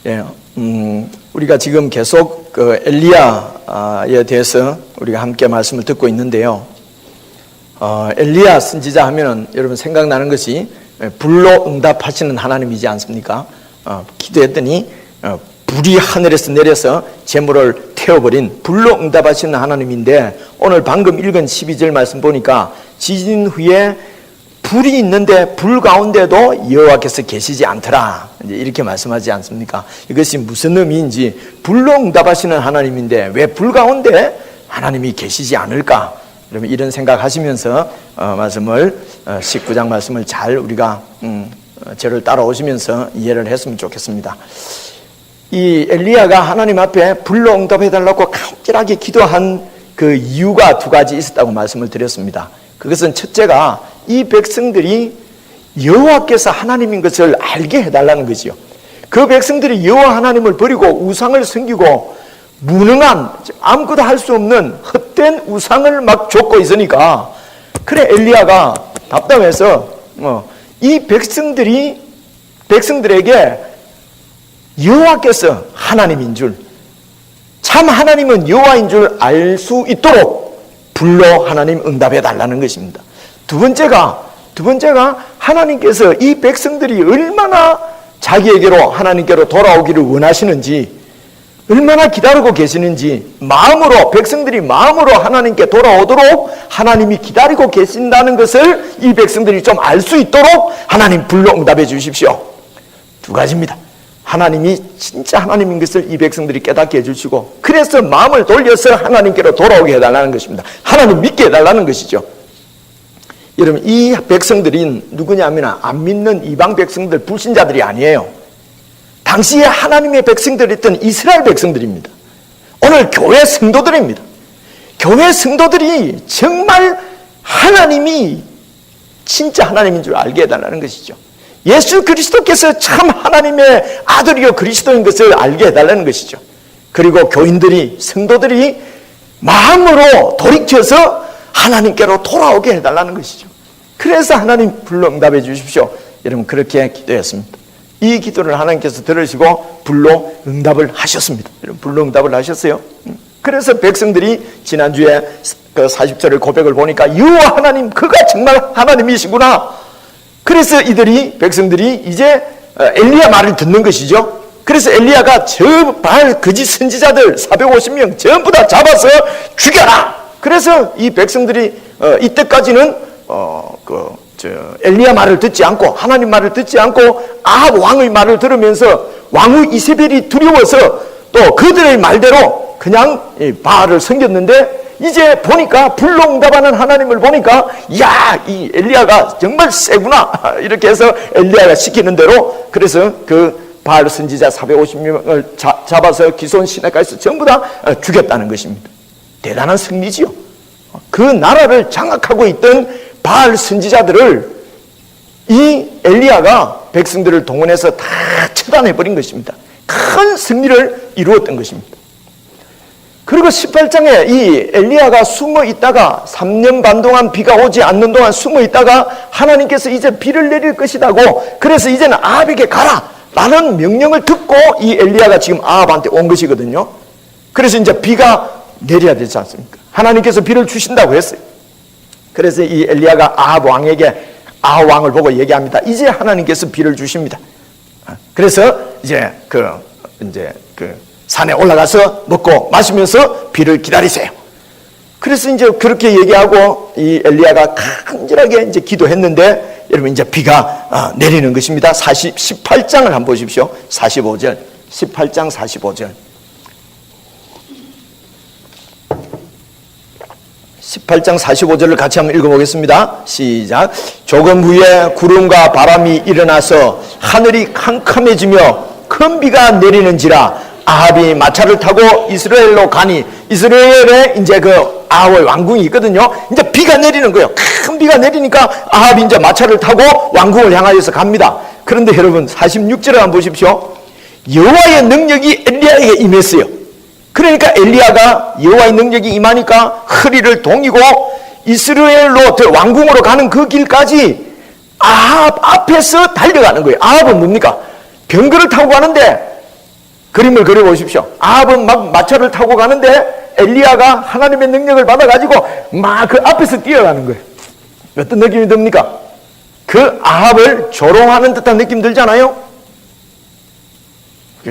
예, 우리가 지금 계속 그 엘리야에 대해서 우리가 함께 말씀을 듣고 있는데요. 엘리야 선지자 하면은 여러분 생각나는 것이 불로 응답하시는 하나님이지 않습니까? 기도했더니 불이 하늘에서 내려서 재물을 태워버린 불로 응답하시는 하나님인데, 오늘 방금 읽은 12절 말씀 보니까 지진 후에 불이 있는데 불 가운데도 여호와께서 계시지 않더라, 이제 이렇게 말씀하지 않습니까? 이것이 무슨 의미인지, 불로 응답하시는 하나님인데 왜 불 가운데 하나님이 계시지 않을까? 여러분 이런 생각하시면서 말씀을 19장 말씀을 잘 우리가 저를 따라오시면서 이해를 했으면 좋겠습니다. 이 엘리야가 하나님 앞에 불로 응답해달라고 간절하게 기도한 그 이유가 두 가지 있었다고 말씀을 드렸습니다. 그것은 첫째가 이 백성들이 여호와께서 하나님인 것을 알게 해달라는 것이요. 그 백성들이 여호와 하나님을 버리고 우상을 섬기고 무능한, 아무것도 할 수 없는 헛된 우상을 막 좇고 있으니까, 그래 엘리야가 답답해서 이 백성들에게 여호와께서 하나님인 줄, 참 하나님은 여호와인 줄 알 수 있도록 불로 하나님 응답해 달라는 것입니다. 두 번째가 하나님께서 이 백성들이 얼마나 자기에게로, 하나님께로 돌아오기를 원하시는지, 얼마나 기다리고 계시는지, 백성들이 마음으로 하나님께 돌아오도록 하나님이 기다리고 계신다는 것을 이 백성들이 좀 알 수 있도록 하나님 불로 응답해 주십시오. 두 가지입니다. 하나님이 진짜 하나님인 것을 이 백성들이 깨닫게 해주시고, 그래서 마음을 돌려서 하나님께로 돌아오게 해달라는 것입니다. 하나님 믿게 해달라는 것이죠. 여러분, 이 백성들이 누구냐면 안 믿는 이방 백성들, 불신자들이 아니에요. 당시에 하나님의 백성들이었던 이스라엘 백성들입니다. 오늘 교회 성도들입니다. 교회 성도들이 정말 하나님이 진짜 하나님인 줄 알게 해달라는 것이죠. 예수 그리스도께서 참 하나님의 아들이요 그리스도인 것을 알게 해달라는 것이죠. 그리고 교인들이, 성도들이 마음으로 돌이켜서 하나님께로 돌아오게 해달라는 것이죠. 그래서 하나님 불로 응답해 주십시오. 여러분 그렇게 기도했습니다. 이 기도를 하나님께서 들으시고 불로 응답을 하셨습니다. 여러분 불로 응답을 하셨어요. 그래서 백성들이 지난주에 그 40절의 고백을 보니까 여호와 하나님, 그가 정말 하나님이시구나. 그래서 백성들이 이제 엘리야 말을 듣는 것이죠. 그래서 엘리야가 저 바알 거짓 선지자들 450명 전부 다 잡아서 죽여라. 그래서 이 백성들이 이때까지는 엘리야 말을 듣지 않고, 하나님 말을 듣지 않고 아합 왕의 말을 들으면서 왕후 이세벨이 두려워서 또 그들의 말대로 그냥 바알을 섬겼는데, 이제 보니까 불로 응답하는 하나님을 보니까 이 엘리야가 정말 세구나, 이렇게 해서 엘리야가 시키는 대로, 그래서 그 바알 선지자 450명을 잡아서 기손 시내가에서 전부 다 죽였다는 것입니다. 대단한 승리지요. 그 나라를 장악하고 있던 바알 선지자들을 이 엘리야가 백성들을 동원해서 다 처단해버린 것입니다. 큰 승리를 이루었던 것입니다. 그리고 18장에 이 엘리야가 숨어 있다가 3년 반 동안 비가 오지 않는 동안 숨어 있다가 하나님께서 이제 비를 내릴 것이라고, 그래서 이제는 아합에게 가라 라는 명령을 듣고 이 엘리야가 지금 아합한테 온 것이거든요. 그래서 이제 비가 내려야 되지 않습니까? 하나님께서 비를 주신다고 했어요. 그래서 이 엘리야가 아합 왕을 보고 얘기합니다. 이제 하나님께서 비를 주십니다. 그래서 이제 그 산에 올라가서 먹고 마시면서 비를 기다리세요. 그래서 이제 그렇게 얘기하고 이 엘리야가 간절하게 이제 기도했는데, 여러분 이제 비가 내리는 것입니다. 18장을 한번 보십시오. 45절, 18장 45절. 18장 45절을 같이 한번 읽어보겠습니다. 시작. 조금 후에 구름과 바람이 일어나서 하늘이 캄캄해지며 큰 비가 내리는지라 아합이 마차를 타고 이스라엘로 가니, 이스라엘에 이제 그 아합의 왕궁이 있거든요. 이제 비가 내리는 거예요. 큰 비가 내리니까 아합이 이제 마차를 타고 왕궁을 향하여서 갑니다. 그런데 여러분 46절을 한번 보십시오. 여호와의 능력이 엘리야에게 임했어요. 그러니까 엘리야가 여호와의 능력이 임하니까 허리를 동이고 이스라엘로 왕궁으로 가는 그 길까지 아합 앞에서 달려가는 거예요. 아합은 뭡니까? 병거를 타고 가는데 그림을 그려보십시오. 아합은 막 마차를 타고 가는데 엘리야가 하나님의 능력을 받아가지고 막 그 앞에서 뛰어가는 거예요. 어떤 느낌이 듭니까? 그 아합을 조롱하는 듯한 느낌 들잖아요.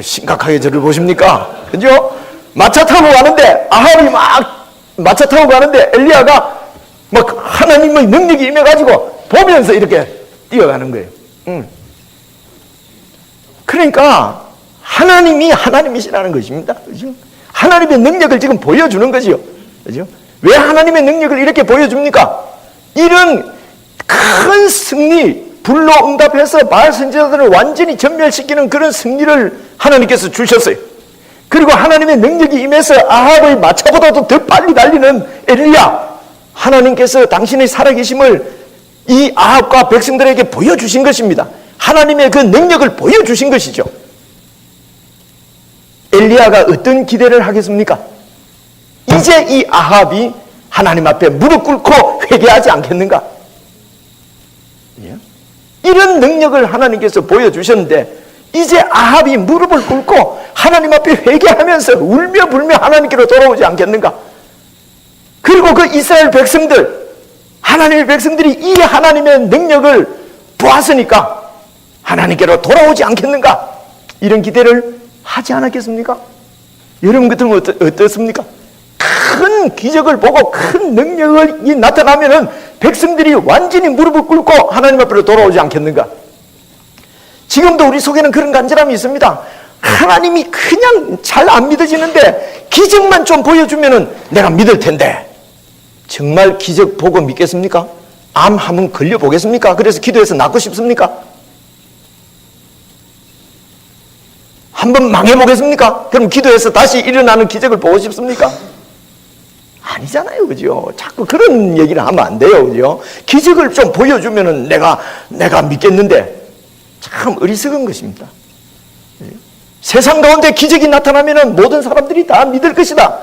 심각하게 저를 보십니까? 그죠? 마차 타고 가는데 아합이 막 마차 타고 가는데 엘리야가 막 하나님의 능력이 임해가지고 보면서 이렇게 뛰어가는 거예요. 그러니까 하나님이 하나님이시라는 것입니다. 그죠? 하나님의 능력을 지금 보여주는 거지요. 그죠? 왜 하나님의 능력을 이렇게 보여줍니까? 이런 큰 승리, 불로 응답해서 바알 선지자들을 완전히 전멸시키는 그런 승리를 하나님께서 주셨어요. 그리고 하나님의 능력이 임해서 아합의 마차보다도 더 빨리 달리는 엘리야, 하나님께서 당신의 살아계심을 이 아합과 백성들에게 보여주신 것입니다. 하나님의 그 능력을 보여주신 것이죠. 엘리야가 어떤 기대를 하겠습니까? 이제 이 아합이 하나님 앞에 무릎 꿇고 회개하지 않겠는가? 이런 능력을 하나님께서 보여주셨는데 이제 아합이 무릎을 꿇고 하나님 앞에 회개하면서 울며 불며 하나님께로 돌아오지 않겠는가? 그리고 그 이스라엘 백성들, 하나님의 백성들이 이 하나님의 능력을 보았으니까 하나님께로 돌아오지 않겠는가? 이런 기대를 하지 않았겠습니까? 여러분 같으면 어떻습니까? 큰 기적을 보고 큰 능력이 나타나면은 백성들이 완전히 무릎을 꿇고 하나님 앞으로 돌아오지 않겠는가? 지금도 우리 속에는 그런 간절함이 있습니다. 하나님이 그냥 잘 안 믿어지는데 기적만 좀 보여주면은 내가 믿을 텐데 정말 기적 보고 믿겠습니까? 암 한번 걸려보겠습니까? 그래서 기도해서 낫고 싶습니까? 한번 망해보겠습니까? 그럼 기도해서 다시 일어나는 기적을 보고 싶습니까? 아니잖아요. 그죠? 자꾸 그런 얘기를 하면 안 돼요. 그죠? 기적을 좀 보여주면은 내가 믿겠는데 참 어리석은 것입니다. 세상 가운데 기적이 나타나면은 모든 사람들이 다 믿을 것이다.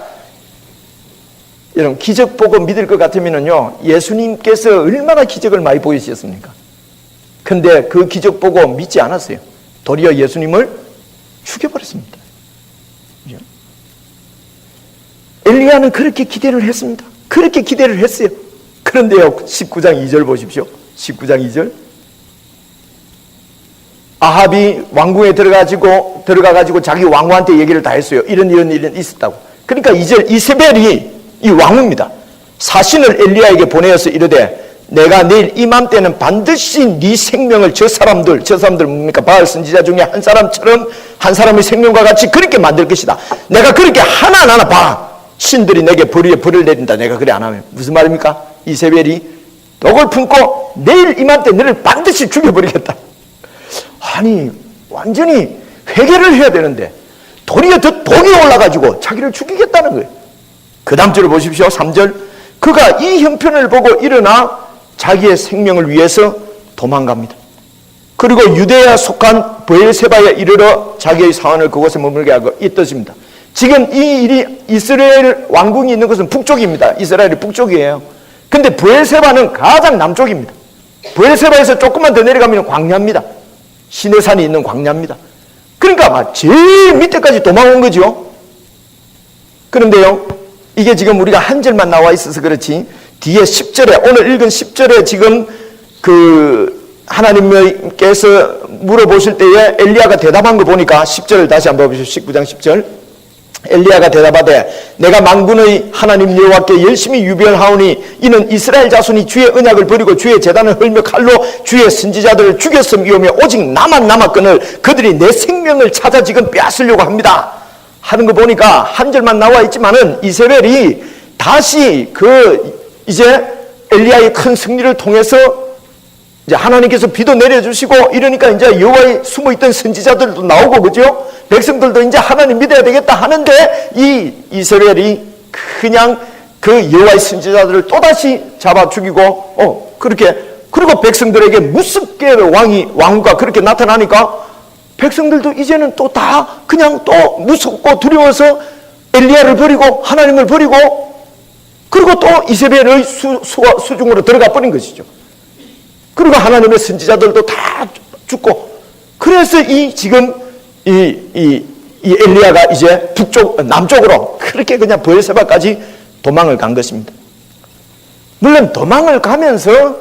여러분, 기적 보고 믿을 것 같으면은요, 예수님께서 얼마나 기적을 많이 보여주셨습니까? 근데 그 기적 보고 믿지 않았어요. 도리어 예수님을 죽여버렸습니다. 그죠? 엘리야는 그렇게 기대를 했습니다. 그렇게 기대를 했어요. 그런데요, 19장 2절 보십시오. 19장 2절. 아합이 왕궁에 들어가가지고 자기 왕후한테 얘기를 다 했어요. 이런 있었다고. 그러니까 2절, 이세벨이 이 왕후입니다. 사신을 엘리야에게 보내어서 이르되 내가 내일 이맘때는 반드시 네 생명을 저 사람들 뭡니까? 바알 선지자 중에 한 사람처럼 한 사람의 생명과 같이 그렇게 만들 것이다. 내가 그렇게 하나하나 봐. 신들이 내게 벌을 내린다. 내가 그래 안 하면. 무슨 말입니까? 이세벨이 독을 품고 내일 이맘때 너를 반드시 죽여버리겠다. 아니, 완전히 회개를 해야 되는데 도리어 더 독이 올라가지고 자기를 죽이겠다는 거예요. 그 다음 절을 보십시오. 3절. 그가 이 형편을 보고 일어나 자기의 생명을 위해서 도망갑니다. 그리고 유대에 속한 브엘세바에 이르러 자기의 사원을 그곳에 머물게 하고 이 뜻입니다. 지금 이 일이 이스라엘 왕궁이 있는 것은 북쪽입니다. 이스라엘이 북쪽이에요. 근데 브엘세바는 가장 남쪽입니다. 브엘세바에서 조금만 더 내려가면 광야입니다. 시내산이 있는 광야입니다. 그러니까 막 제일 밑에까지 도망온 거죠. 그런데요, 이게 지금 우리가 한 절만 나와 있어서 그렇지 뒤에 10절에 오늘 읽은 10절에 지금 그 하나님께서 물어보실 때에 엘리야가 대답한 거 보니까 10절을 다시 한번 보십시오. 19장 10절. 엘리야가 대답하되 내가 만군의 하나님 여호와께 열심히 유별하오니 이는 이스라엘 자손이 주의 언약을 버리고 주의 제단을 헐며 칼로 주의 선지자들을 죽였음이오며 오직 나만 남았거늘 그들이 내 생명을 찾아 지금 빼앗으려고 합니다 하는 거 보니까 한 절만 나와 있지만은 이세벨이 다시 이제 엘리야의 큰 승리를 통해서 이제 하나님께서 비도 내려주시고 이러니까 이제 여호와의 숨어있던 선지자들도 나오고 그죠? 백성들도 이제 하나님 믿어야 되겠다 하는데 이 이스라엘이 그냥 그 여호와의 선지자들을 또다시 잡아 죽이고 그렇게 그리고 백성들에게 무섭게 왕후가 그렇게 나타나니까 백성들도 이제는 또 다 그냥 또 무섭고 두려워서 엘리야를 버리고 하나님을 버리고 그리고 또 이세벨의 수중으로 들어가 버린 것이죠. 그리고 하나님의 선지자들도 다 죽고 그래서 지금 이 이 엘리야가 이제 남쪽으로 그렇게 그냥 브엘세바까지 도망을 간 것입니다. 물론 도망을 가면서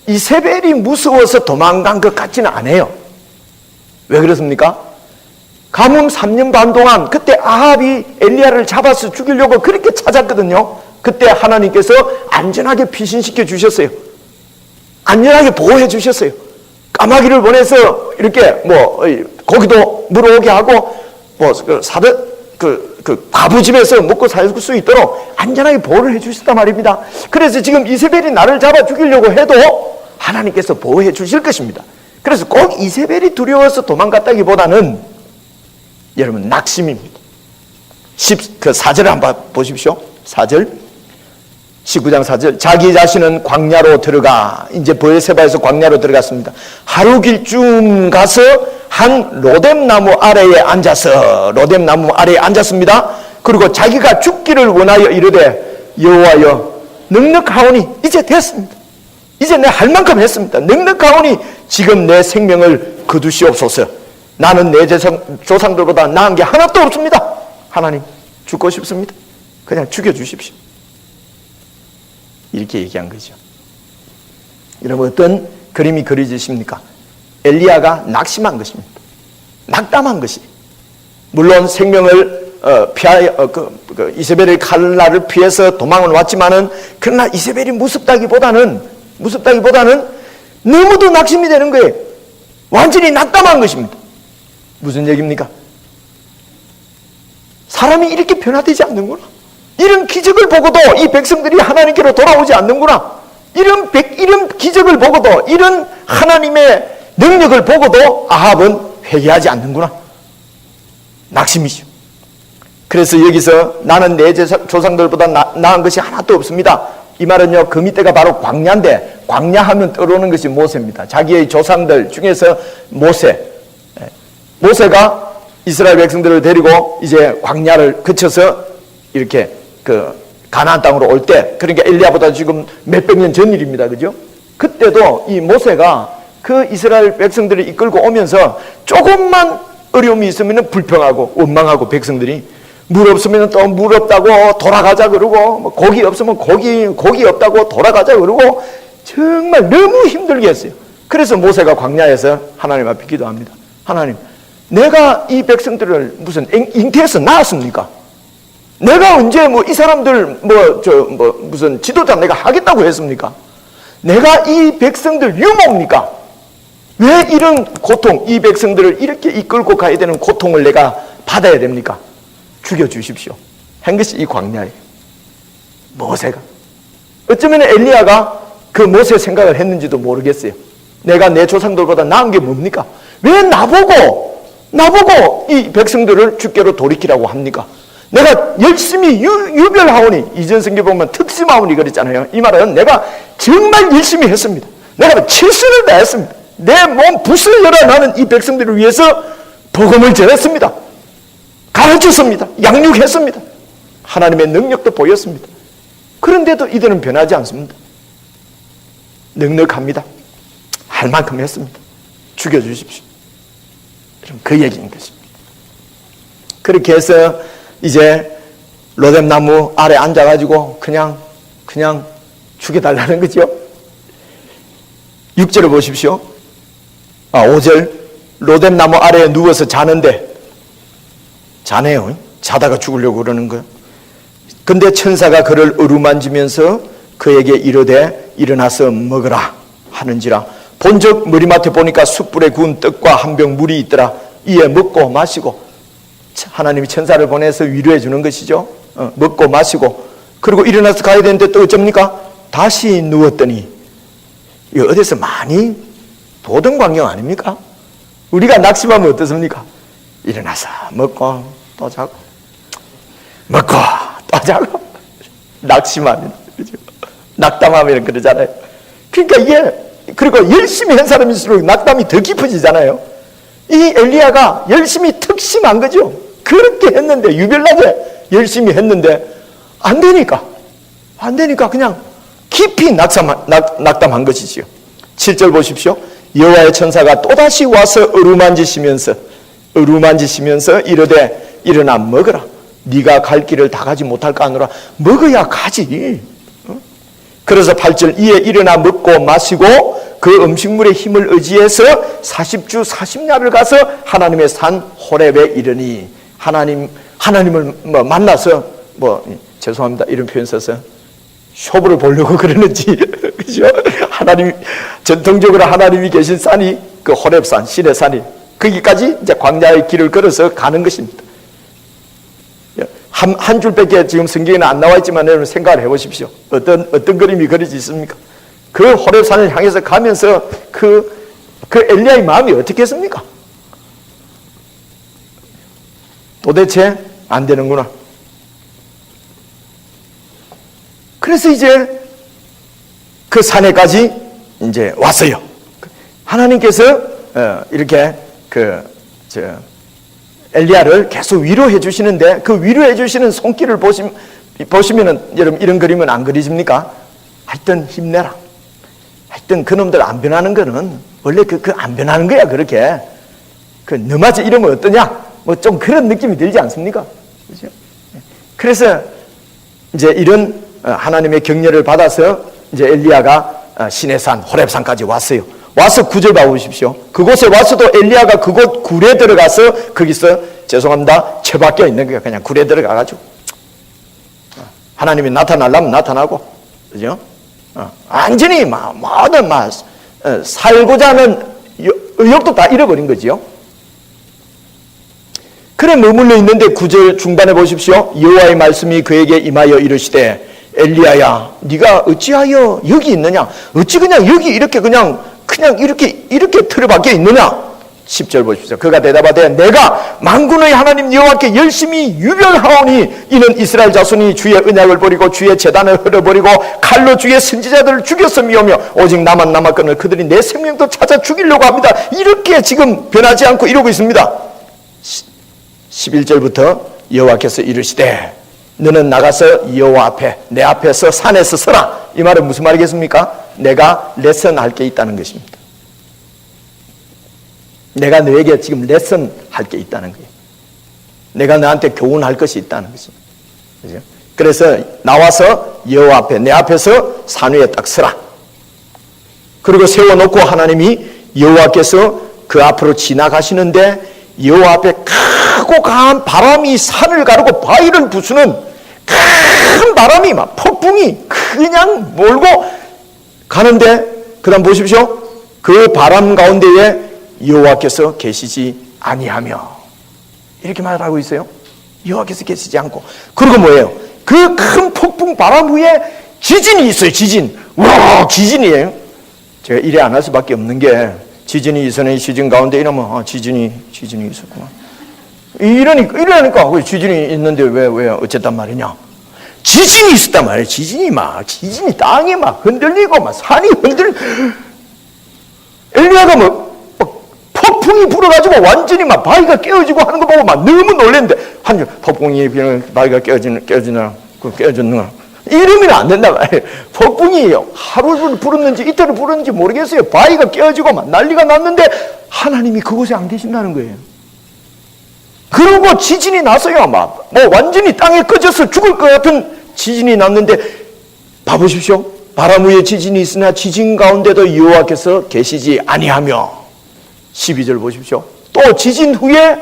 이세벨이 무서워서 도망간 것 같지는 않아요. 왜 그렇습니까? 가뭄 3년 반 동안 그때 아합이 엘리야를 잡아서 죽이려고 그렇게 찾았거든요. 그때 하나님께서 안전하게 피신시켜 주셨어요. 안전하게 보호해 주셨어요. 까마귀를 보내서 이렇게 고기도 물어오게 하고 과부집에서 먹고 살 수 있도록 안전하게 보호를 해 주셨단 말입니다. 그래서 지금 이세벨이 나를 잡아 죽이려고 해도 하나님께서 보호해 주실 것입니다. 그래서 꼭 이세벨이 두려워서 도망갔다기보다는 여러분 낙심입니다. 4절 한번 보십시오. 4절 19장 4절 자기 자신은 광야로 들어가 이제 브엘세바에서 광야로 들어갔습니다. 하루 길쯤 가서 한 로뎀나무 아래에 앉았습니다. 그리고 자기가 죽기를 원하여 이르되 여호와여 넉넉하오니 이제 됐습니다. 이제 내 할 만큼 했습니다. 넉넉하오니 지금 내 생명을 거두시옵소서. 나는 내 조상들보다 나은 게 하나도 없습니다. 하나님 죽고 싶습니다. 그냥 죽여주십시오. 이렇게 얘기한 거죠. 여러분 어떤 그림이 그려지십니까? 엘리야가 낙심한 것입니다. 낙담한 것이. 물론 생명을 이세벨의 칼날을 피해서 도망을 왔지만은 그러나 이세벨이 무섭다기보다는 너무도 낙심이 되는 거예요. 완전히 낙담한 것입니다. 무슨 얘기입니까? 사람이 이렇게 변화되지 않는구나. 이런 기적을 보고도 이 백성들이 하나님께로 돌아오지 않는구나. 이런 기적을 보고도 이런 하나님의 능력을 보고도 아합은 회개하지 않는구나. 낙심이죠. 그래서 여기서 나는 내 조상들보다 나은 것이 하나도 없습니다. 이 말은요, 그 밑에가 바로 광야인데, 광야하면 떠오르는 것이 모세입니다. 자기의 조상들 중에서 모세가 이스라엘 백성들을 데리고 이제 광야를 거쳐서 이렇게 가나안 땅으로 올 때, 그러니까 엘리야보다 지금 몇백 년 전 일입니다. 그죠? 그때도 이 모세가 그 이스라엘 백성들을 이끌고 오면서 조금만 어려움이 있으면 불평하고 원망하고 백성들이 물 없으면 또 물 없다고 돌아가자 그러고 고기 없으면 고기 없다고 돌아가자 그러고 정말 너무 힘들게 했어요. 그래서 모세가 광야에서 하나님 앞에 기도합니다. 하나님, 내가 이 백성들을 무슨 잉태해서 낳았습니까? 내가 언제 이 사람들 무슨 지도자 내가 하겠다고 했습니까? 내가 이 백성들 유모입니까? 왜 이런 고통, 이 백성들을 이렇게 이끌고 가야 되는 고통을 내가 받아야 됩니까? 죽여주십시오. 한 것이 이 광야예요. 모세가. 어쩌면 엘리야가 그 모세 생각을 했는지도 모르겠어요. 내가 내 조상들보다 나은 게 뭡니까? 왜 나보고 이 백성들을 주께로 돌이키라고 합니까? 내가 열심히 유별하오니, 이전 성경 보면 특심하오니 그랬잖아요. 이 말은 내가 정말 열심히 했습니다. 내가 최선을 다했습니다. 내 몸 붓을 열어 나는 이 백성들을 위해서 복음을 전했습니다. 가르쳤습니다. 양육했습니다. 하나님의 능력도 보였습니다. 그런데도 이들은 변하지 않습니다. 넉넉합니다. 할 만큼 했습니다. 죽여주십시오. 그 얘기인 것입니다. 그렇게 해서 이제 로뎀나무 아래 앉아가지고 그냥 죽여달라는 거죠. 6절을 보십시오. 5절 로뎀나무 아래에 누워서 자는데 자네요. 자다가 죽으려고 그러는 거예요. 근데 천사가 그를 어루만지면서 그에게 이르되 일어나서 먹으라 하는지라. 본즉 머리맡에 보니까 숯불에 구운 떡과 한 병 물이 있더라. 이에 먹고 마시고, 하나님이 천사를 보내서 위로해 주는 것이죠. 먹고 마시고 그리고 일어나서 가야 되는데 또 어쩝니까? 다시 누웠더니, 이거 어디서 많이 보던 광경 아닙니까? 우리가 낙심하면 어떻습니까? 일어나서 먹고 또 자고 먹고 또 자고 낙심하면, 그죠? 낙담하면 그러잖아요. 그러니까 이게, 그리고 열심히 한 사람일수록 낙담이 더 깊어지잖아요. 이 엘리야가 열심히 특심한 거죠. 그렇게 했는데, 유별나게 열심히 했는데 안 되니까 그냥 깊이 낙담한 것이지요. 7절 보십시오. 여호와의 천사가 또다시 와서 어루만지시면서 어루만지시면서 이르되 일어나 먹으라. 네가 갈 길을 다 가지 못할까 하노라. 먹어야 가지. 그래서 8절 이에 일어나 먹고 마시고 그 음식물의 힘을 의지해서 40주 40야를 가서 하나님의 산 호렙에 이르니 하나님을 만나서 죄송합니다 이런 표현 써서 쇼부를 보려고 그러는지 그죠? 하나님 전통적으로 하나님이 계신 산이 그 호렙산 시내산이 거기까지 이제 광야의 길을 걸어서 가는 것입니다. 한 줄밖에 지금 성경에는 안 나와 있지만 여러분 생각을 해보십시오. 어떤 그림이 그려져 있습니까? 그 호렙산을 향해서 가면서 그 엘리야의 마음이 어떻겠습니까? 도대체 안 되는구나. 그래서 이제 그 산에까지 이제 왔어요. 하나님께서 이렇게 엘리야를 계속 위로해 주시는데 그 위로해 주시는 손길을 보시면은 여러분 이런 그림은 안 그리십니까? 하여튼 힘내라. 하여튼 그놈들 안 변하는 거는 원래 안 변하는 거야. 그렇게 너마저 이러면 어떠냐? 좀 그런 느낌이 들지 않습니까? 그렇죠? 그래서 이제 이런 하나님의 격려를 받아서 이제 엘리야가 시내산 호렙산까지 왔어요. 와서 9절 봐보십시오. 그곳에 와서도 엘리야가 그곳 굴에 들어가서 거기서 죄송합니다 처박혀 있는 거야. 그냥 굴에 들어가가지고 하나님이 나타나려면 나타나고 그죠? 완전히 모든 살고자 하는 의욕도 다 잃어버린 거지요. 그래 머물러 있는데 9절 중반에 보십시오. 여호와의 말씀이 그에게 임하여 이르시되 엘리야야 네가 어찌하여 여기 있느냐? 어찌 그냥 여기 이렇게 그냥 이렇게 틀어박혀 있느냐? 10절 보십시오. 그가 대답하되 내가 만군의 하나님 여호와께 열심히 유별하오니 이는 이스라엘 자손이 주의 언약을 버리고 주의 제단을 흘려버리고 칼로 주의 선지자들을 죽였음이오며 오직 나만 남았거늘 그들이 내 생명도 찾아 죽이려고 합니다. 이렇게 지금 변하지 않고 이러고 있습니다. 11절부터 여호와께서 이르시되 너는 나가서 여호와 앞에 내 앞에서 산에서 서라. 이 말은 무슨 말이겠습니까? 내가 레슨할 게 있다는 것입니다. 내가 너에게 지금 레슨할 게 있다는 거예요. 내가 너한테 교훈할 것이 있다는 것입니다. 그죠? 그래서 나와서 여호와 앞에 내 앞에서 산 위에 딱 서라. 그리고 세워놓고 하나님이 여호와께서 그 앞으로 지나가시는데 여호와 앞에 크고 강한 바람이 산을 가르고 바위를 부수는 큰 바람이 막 폭풍이 그냥 몰고 가는데 그 다음 보십시오. 그 바람 가운데에 여호와께서 계시지 아니하며 이렇게 말하고 있어요. 여호와께서 계시지 않고 그리고 뭐예요? 그 큰 폭풍 바람 위에 지진이 있어요. 지진. 와 지진이에요. 제가 이래 안 할 수밖에 없는 게 지진이 이전에 지진 가운데 이러면 지진이 있었구나. 이러니까 지진이 있는데 왜 어쨌단 말이냐? 지진이 있었단 말이에요. 지진이 땅이 막 흔들리고 막 산이 엘리야가 폭풍이 불어가지고 완전히 막 바위가 깨어지고 하는 거 보고 막 너무 놀랐는데 폭풍이 바위가 깨어졌나? 이러면 안 된다 말이에요. 폭풍이 하루를 불었는지 이틀을 불었는지 모르겠어요. 바위가 깨어지고 막 난리가 났는데 하나님이 그곳에 안 계신다는 거예요. 그리고 지진이 나서요. 완전히 땅에 꺼져서 죽을 것 같은 지진이 났는데 봐보십시오. 바람 위에 지진이 있으나 지진 가운데도 여호와께서 계시지 아니하며 12절 보십시오. 또 지진 후에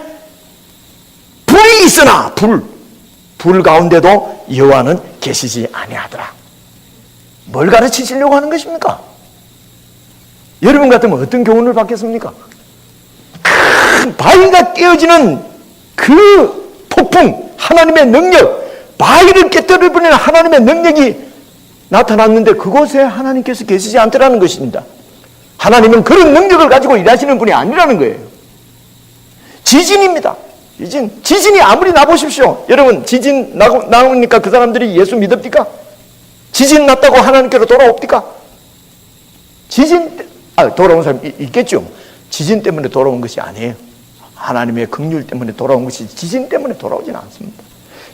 불이 있으나 불 가운데도 여호와는 계시지 아니하더라. 뭘 가르치시려고 하는 것입니까? 여러분 같으면 어떤 교훈을 받겠습니까? 큰 바위가 깨어지는 그 폭풍, 하나님의 능력, 바위를 깨뜨려버리는 하나님의 능력이 나타났는데 그곳에 하나님께서 계시지 않더라는 것입니다. 하나님은 그런 능력을 가지고 일하시는 분이 아니라는 거예요. 지진입니다. 지진이 아무리 나보십시오. 여러분 지진 나오니까 그 사람들이 예수 믿읍니까? 지진 났다고 하나님께로 돌아옵니까? 돌아온 사람 있겠죠. 지진 때문에 돌아온 것이 아니에요. 하나님의 긍휼 때문에 돌아온 것이 지진 때문에 돌아오지는 않습니다.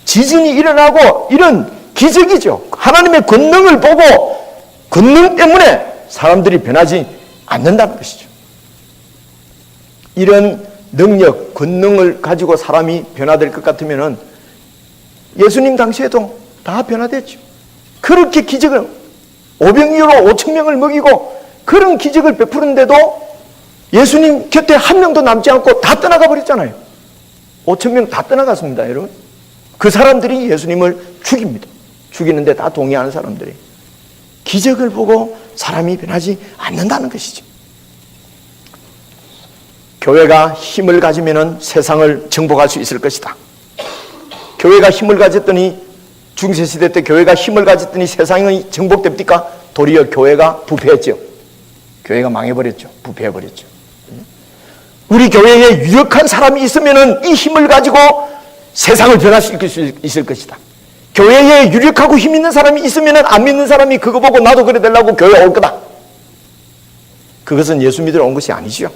지진이 일어나고 이런 기적이죠. 하나님의 권능을 보고 권능 때문에 사람들이 변하지 않는다는 것이죠. 이런 능력, 권능을 가지고 사람이 변화될 것 같으면은 예수님 당시에도 다 변화됐죠. 그렇게 기적을, 오병이어로 5,000명을 먹이고 그런 기적을 베푸는데도 예수님 곁에 한 명도 남지 않고 다 떠나가 버렸잖아요. 5,000명 다 떠나갔습니다, 여러분. 그 사람들이 예수님을 죽입니다. 죽이는데 다 동의하는 사람들이. 기적을 보고 사람이 변하지 않는다는 것이죠. 교회가 힘을 가지면 세상을 정복할 수 있을 것이다. 교회가 힘을 가졌더니, 중세시대 때 교회가 힘을 가졌더니 세상이 정복됩니까? 도리어 교회가 부패했죠. 교회가 망해버렸죠. 부패해버렸죠. 우리 교회에 유력한 사람이 있으면 이 힘을 가지고 세상을 변화시킬 수 있을 것이다. 교회에 유력하고 힘 있는 사람이 있으면 안 믿는 사람이 그거 보고 나도 그래 되려고 교회에 올 거다. 그것은 예수 믿으러 온 것이 아니지요.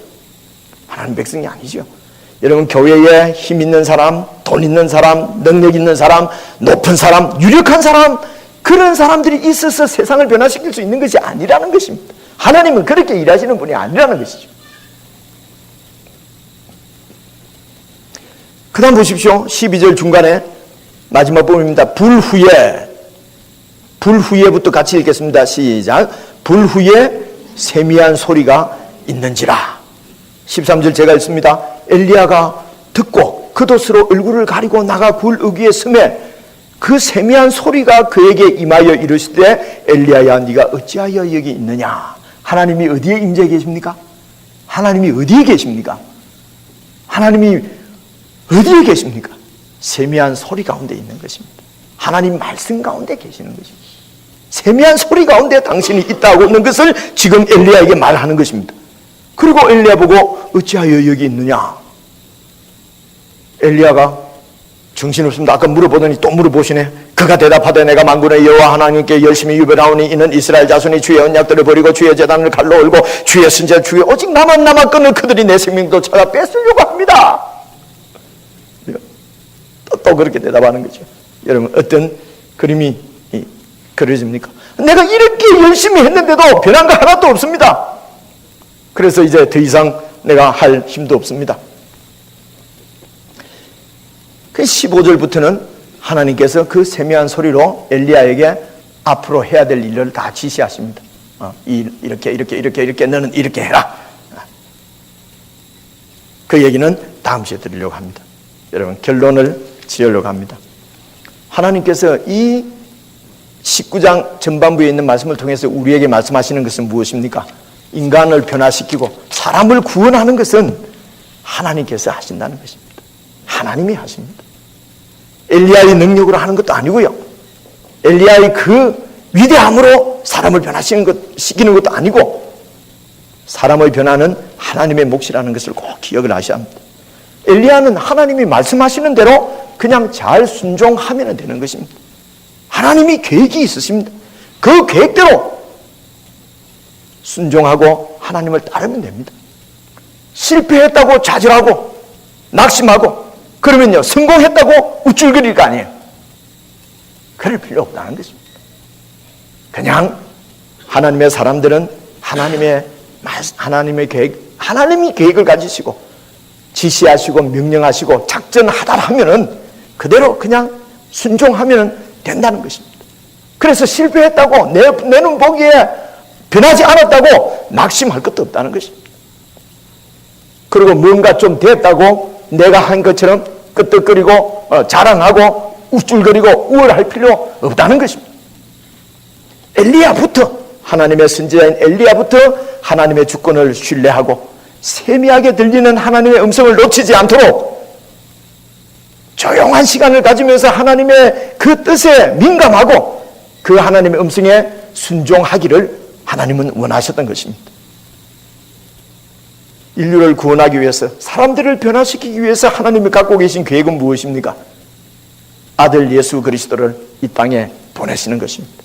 하나님 백성이 아니지요. 여러분, 교회에 힘 있는 사람, 돈 있는 사람, 능력 있는 사람, 높은 사람, 유력한 사람, 그런 사람들이 있어서 세상을 변화시킬 수 있는 것이 아니라는 것입니다. 하나님은 그렇게 일하시는 분이 아니라는 것이죠. 그 다음 보십시오. 12절 중간에 마지막 부분입니다. 불후에부터 같이 읽겠습니다. 시작. 불후에 세미한 소리가 있는지라. 13절 제가 읽습니다. 엘리야가 듣고 겉옷으로 얼굴을 가리고 나가 굴 어귀에 서매 그 세미한 소리가 그에게 임하여 이르시되 엘리야야 네가 어찌하여 여기 있느냐. 하나님이 어디에 임재 계십니까? 하나님이 어디에 계십니까? 하나님이 어디에 계십니까? 세미한 소리 가운데 있는 것입니다. 하나님 말씀 가운데 계시는 것입니다. 세미한 소리 가운데 당신이 있다고 있는 것을 지금 엘리야에게 말하는 것입니다. 그리고 엘리야 보고 어찌하여 여기 있느냐. 엘리야가 정신없습니다. 아까 물어보더니 또 물어보시네. 그가 대답하되 내가 만군의 여호와 하나님께 열심히 유별하오니 이는 이스라엘 자손이 주의 언약들을 버리고 주의 제단을 칼로 얼고 주의 선지자 주의 오직 나만 남았거늘 그들이 내 생명도 찾아 뺏으려고 합니다. 또 그렇게 대답하는 거죠. 여러분, 어떤 그림이 그려집니까? 내가 이렇게 열심히 했는데도 변한 거 하나도 없습니다. 그래서 이제 더 이상 내가 할 힘도 없습니다. 그 15절부터는 하나님께서 그 세미한 소리로 엘리야에게 앞으로 해야 될 일을 다 지시하십니다. 이렇게 너는 이렇게 해라. 그 얘기는 다음 주에 드리려고 합니다. 여러분, 결론을 지으려고 합니다. 하나님께서 이 19장 전반부에 있는 말씀을 통해서 우리에게 말씀하시는 것은 무엇입니까? 인간을 변화시키고 사람을 구원하는 것은 하나님께서 하신다는 것입니다. 하나님이 하십니다. 엘리야의 능력으로 하는 것도 아니고요. 엘리야의 그 위대함으로 사람을 변화시키는 것도 아니고 사람의 변화는 하나님의 몫이라는 것을 꼭 기억을 하셔야 합니다. 엘리야는 하나님이 말씀하시는 대로 그냥 잘 순종하면 되는 것입니다. 하나님이 계획이 있으십니다. 그 계획대로 순종하고 하나님을 따르면 됩니다. 실패했다고 좌절하고 낙심하고 그러면요 성공했다고 우쭐거릴 거 아니에요. 그럴 필요 없다는 것입니다. 그냥 하나님의 사람들은 하나님의 계획, 하나님이 계획을 가지시고 지시하시고 명령하시고 작전하다 하면은 그대로 그냥 순종하면 된다는 것입니다. 그래서 실패했다고 내 눈 보기에 변하지 않았다고 낙심할 것도 없다는 것입니다. 그리고 뭔가 좀 됐다고 내가 한 것처럼 끄떡거리고 자랑하고 우쭐거리고 우월할 필요 없다는 것입니다. 엘리야부터 하나님의 선지자인 엘리야부터 하나님의 주권을 신뢰하고 세미하게 들리는 하나님의 음성을 놓치지 않도록 조용한 시간을 가지면서 하나님의 그 뜻에 민감하고 그 하나님의 음성에 순종하기를 하나님은 원하셨던 것입니다. 인류를 구원하기 위해서 사람들을 변화시키기 위해서 하나님이 갖고 계신 계획은 무엇입니까? 아들 예수 그리스도를 이 땅에 보내시는 것입니다.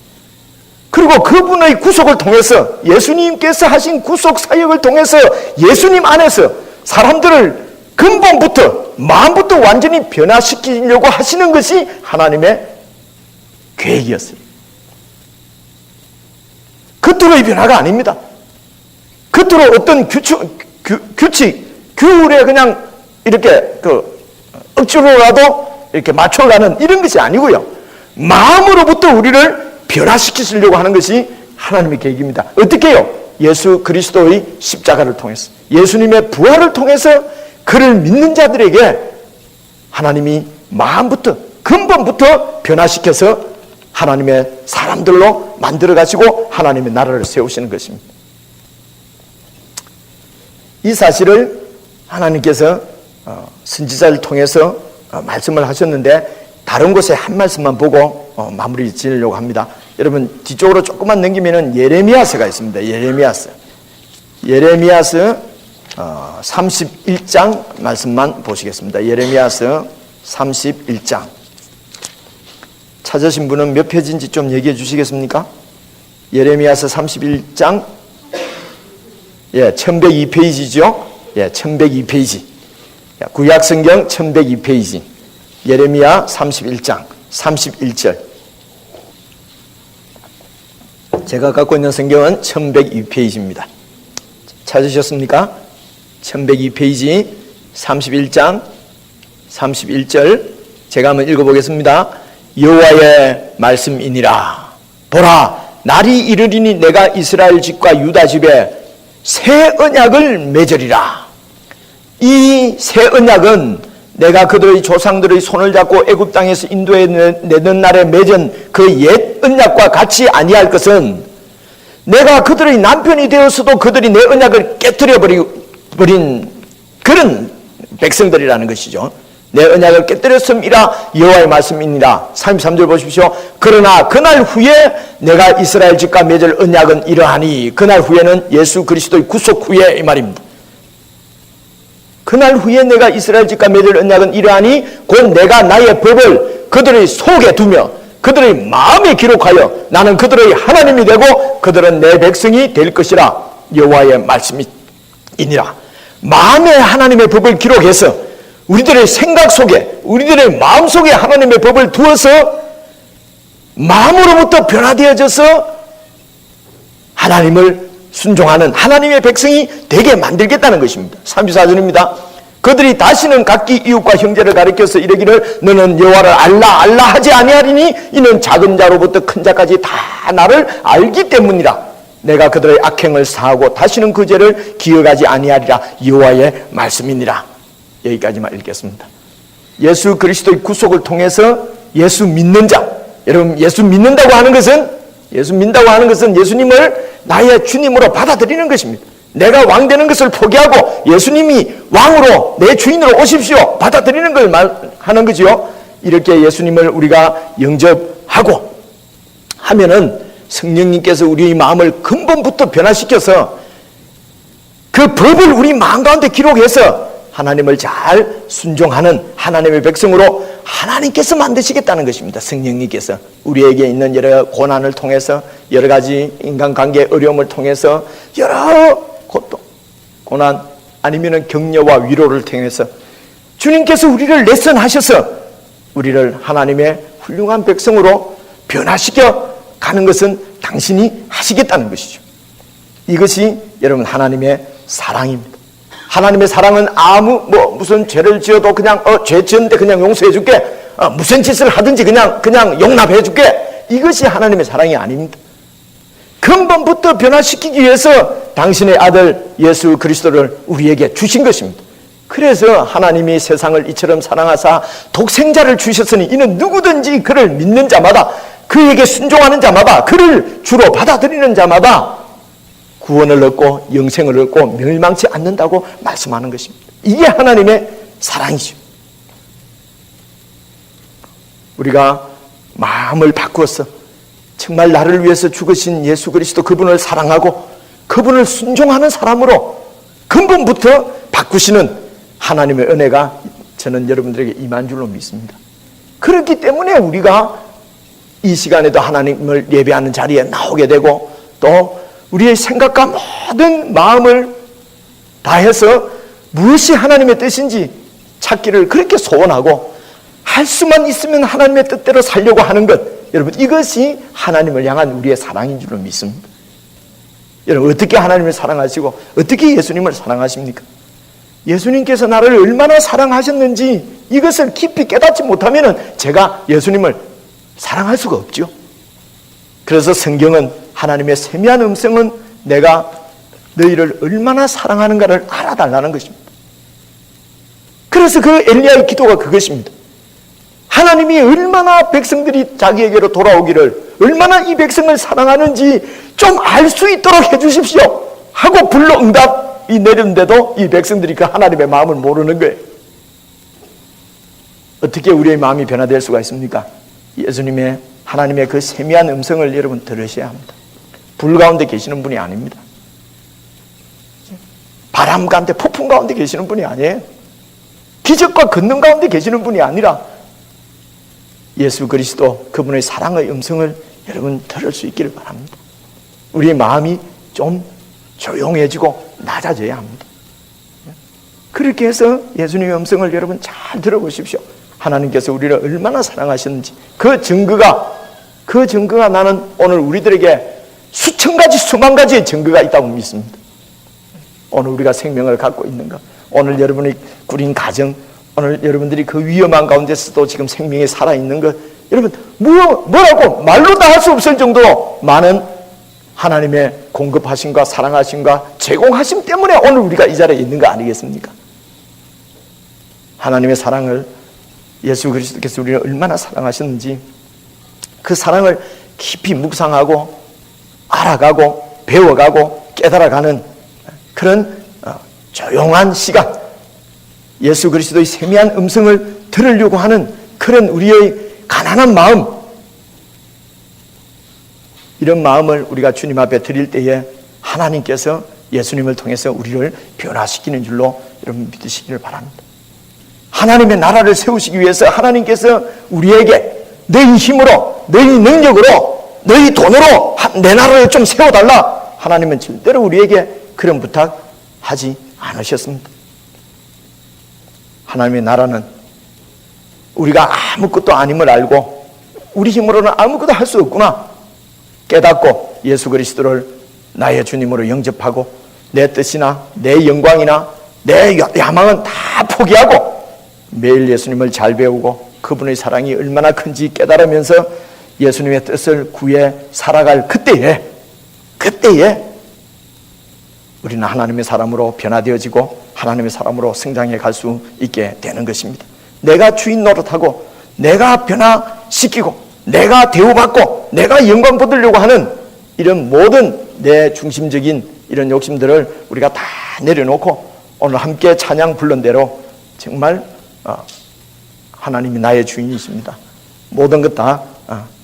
그리고 그분의 구속을 통해서 예수님께서 하신 구속 사역을 통해서 예수님 안에서 사람들을 근본부터 마음부터 완전히 변화시키려고 하시는 것이 하나님의 계획이었어요. 겉으로의 변화가 아닙니다. 겉으로 어떤 규칙, 규율에 그냥 이렇게 억지로라도 이렇게 맞춰가는 이런 것이 아니고요. 마음으로부터 우리를 변화시키시려고 하는 것이 하나님의 계획입니다. 어떻게 해요? 예수 그리스도의 십자가를 통해서, 예수님의 부활을 통해서 그를 믿는 자들에게 하나님이 마음부터, 근본부터 변화시켜서 하나님의 사람들로 만들어 가시고 하나님의 나라를 세우시는 것입니다. 이 사실을 하나님께서 선지자를 통해서 말씀을 하셨는데, 다른 곳에 한 말씀만 보고 마무리 지으려고 합니다. 여러분 뒤쪽으로 조금만 넘기면은 예레미야서가 있습니다. 예레미야서 31장 말씀만 보시겠습니다. 예레미야서 31장 찾으신 분은 몇 페이지인지 좀 얘기해 주시겠습니까? 예레미야서 31장 1102페이지죠. 1102페이지. 구약성경 1102페이지. 예레미야 31장 31절. 제가 갖고 있는 성경은 1102페이지입니다. 찾으셨습니까? 1102페이지 31장 31절. 제가 한번 읽어보겠습니다. 여호와의 말씀이니라. 보라, 날이 이르리니 내가 이스라엘 집과 유다 집에 새 언약을 맺으리라. 이 새 언약은 내가 그들의 조상들의 손을 잡고 애굽 땅에서 인도해 내는 날에 맺은 그 옛 언약과 같이 아니할 것은, 내가 그들의 남편이 되었어도 그들이 내 언약을 깨뜨려 버린 그런 백성들이라는 것이죠. 내 언약을 깨뜨렸음이라 여호와의 말씀이니라. 33절 보십시오. 그러나 그날 후에 내가 이스라엘 집과 맺을 언약은 이러하니, 그날 후에는 예수 그리스도의 구속 후에 이 말입니다. 그날 후에 내가 이스라엘 집과 맺을 언약은 이러하니, 곧 내가 나의 법을 그들의 속에 두며 그들의 마음에 기록하여 나는 그들의 하나님이 되고 그들은 내 백성이 될 것이라. 여호와의 말씀이니라. 마음에 하나님의 법을 기록해서 우리들의 생각 속에, 우리들의 마음 속에 하나님의 법을 두어서 마음으로부터 변화되어져서 하나님을 순종하는 하나님의 백성이 되게 만들겠다는 것입니다. 34절입니다. 그들이 다시는 각기 이웃과 형제를 가리켜서 이르기를 너는 여호와를 알라 알라 하지 아니하리니 이는 작은 자로부터 큰 자까지 다 나를 알기 때문이라. 내가 그들의 악행을 사하고 다시는 그 죄를 기억하지 아니하리라. 여호와의 말씀이니라. 여기까지만 읽겠습니다. 예수 그리스도의 구속을 통해서 예수 믿는 자, 여러분 예수 믿는다고 하는 것은 예수님을 나의 주님으로 받아들이는 것입니다. 내가 왕 되는 것을 포기하고 예수님이 왕으로 내 주인으로 오십시오 받아들이는 걸 말하는 거지요. 이렇게 예수님을 우리가 영접하고 하면은 성령님께서 우리의 마음을 근본부터 변화시켜서 그 법을 우리 마음 가운데 기록해서 하나님을 잘 순종하는 하나님의 백성으로 하나님께서 만드시겠다는 것입니다. 성령님께서 우리에게 있는 여러 고난을 통해서, 여러 가지 인간관계 어려움을 통해서, 여러 고통, 고난 아니면 격려와 위로를 통해서 주님께서 우리를 레슨하셔서 우리를 하나님의 훌륭한 백성으로 변화시켜 가는 것은 당신이 하시겠다는 것이죠. 이것이 여러분 하나님의 사랑입니다. 하나님의 사랑은 무슨 죄를 지어도 그냥 죄 지었는데 그냥 용서해 줄게, 무슨 짓을 하든지 그냥 용납해 줄게, 이것이 하나님의 사랑이 아닙니다. 근본부터 변화시키기 위해서 당신의 아들 예수 그리스도를 우리에게 주신 것입니다. 그래서 하나님이 세상을 이처럼 사랑하사 독생자를 주셨으니 이는 누구든지 그를 믿는 자마다, 그에게 순종하는 자마다, 그를 주로 받아들이는 자마다 구원을 얻고 영생을 얻고 멸망치 않는다고 말씀하는 것입니다. 이게 하나님의 사랑이죠. 우리가 마음을 바꾸어서 정말 나를 위해서 죽으신 예수 그리스도, 그분을 사랑하고 그분을 순종하는 사람으로 근본부터 바꾸시는 하나님의 은혜가 저는 여러분들에게 임한 줄로 믿습니다. 그렇기 때문에 우리가 이 시간에도 하나님을 예배하는 자리에 나오게 되고, 또 우리의 생각과 모든 마음을 다해서 무엇이 하나님의 뜻인지 찾기를 그렇게 소원하고, 할 수만 있으면 하나님의 뜻대로 살려고 하는 것, 여러분 이것이 하나님을 향한 우리의 사랑인 줄로 믿습니다. 여러분 어떻게 하나님을 사랑하시고 어떻게 예수님을 사랑하십니까? 예수님께서 나를 얼마나 사랑하셨는지 이것을 깊이 깨닫지 못하면 제가 예수님을 사랑할 수가 없죠. 그래서 성경은 하나님의 세미한 음성은 내가 너희를 얼마나 사랑하는가를 알아달라는 것입니다. 그래서 그 엘리야의 기도가 그것입니다. 하나님이 얼마나 백성들이 자기에게로 돌아오기를, 얼마나 이 백성을 사랑하는지 좀 알 수 있도록 해주십시오 하고 불러 응답이 내렸는데도 이 백성들이 그 하나님의 마음을 모르는 거예요. 어떻게 우리의 마음이 변화될 수가 있습니까? 예수님의, 하나님의 그 세미한 음성을 여러분 들으셔야 합니다. 불 가운데 계시는 분이 아닙니다. 바람 가운데, 폭풍 가운데 계시는 분이 아니에요. 기적과 권능 가운데 계시는 분이 아니라 예수 그리스도, 그분의 사랑의 음성을 여러분 들을 수 있기를 바랍니다. 우리의 마음이 좀 조용해지고 낮아져야 합니다. 그렇게 해서 예수님의 음성을 여러분 잘 들어보십시오. 하나님께서 우리를 얼마나 사랑하셨는지 그 증거가 나는 오늘 우리들에게 수천 가지 수만 가지의 증거가 있다고 믿습니다. 오늘 우리가 생명을 갖고 있는가, 오늘 여러분이 꾸린 가정, 오늘 여러분들이 그 위험한 가운데서도 지금 생명이 살아있는 것, 여러분 뭐라고 말로 다 할 수 없을 정도로 많은 하나님의 공급하심과 사랑하심과 제공하심 때문에 오늘 우리가 이 자리에 있는 거 아니겠습니까? 하나님의 사랑을, 예수 그리스도께서 우리를 얼마나 사랑하셨는지 그 사랑을 깊이 묵상하고 알아가고 배워가고 깨달아가는 그런 조용한 시간, 예수 그리스도의 세미한 음성을 들으려고 하는 그런 우리의 가난한 마음, 이런 마음을 우리가 주님 앞에 드릴 때에 하나님께서 예수님을 통해서 우리를 변화시키는 줄로 여러분 믿으시기를 바랍니다. 하나님의 나라를 세우시기 위해서 하나님께서 우리에게 너희 힘으로, 너희 능력으로, 너희 돈으로 내 나라를 좀 세워달라, 하나님은 절대로 우리에게 그런 부탁하지 않으셨습니다. 하나님의 나라는 우리가 아무것도 아님을 알고 우리 힘으로는 아무것도 할 수 없구나 깨닫고 예수 그리스도를 나의 주님으로 영접하고 내 뜻이나 내 영광이나 내 야망은 다 포기하고 매일 예수님을 잘 배우고 그분의 사랑이 얼마나 큰지 깨달으면서 예수님의 뜻을 구해 살아갈 그때에 우리는 하나님의 사람으로 변화되어지고 하나님의 사람으로 성장해 갈 수 있게 되는 것입니다. 내가 주인 노릇하고 내가 변화시키고 내가 대우받고 내가 영광 받으려고 하는 이런 모든 내 중심적인 이런 욕심들을 우리가 다 내려놓고 오늘 함께 찬양 불른 대로 정말 하나님이 나의 주인이십니다. 모든 것 다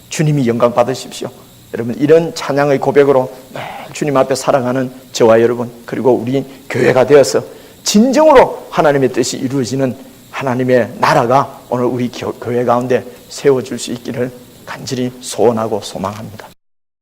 주님이 영광 받으십시오. 여러분, 이런 찬양의 고백으로 주님 앞에 살아가는 저와 여러분, 그리고 우리 교회가 되어서 진정으로 하나님의 뜻이 이루어지는 하나님의 나라가 오늘 우리 교회 가운데 세워질 수 있기를 간절히 소원하고 소망합니다.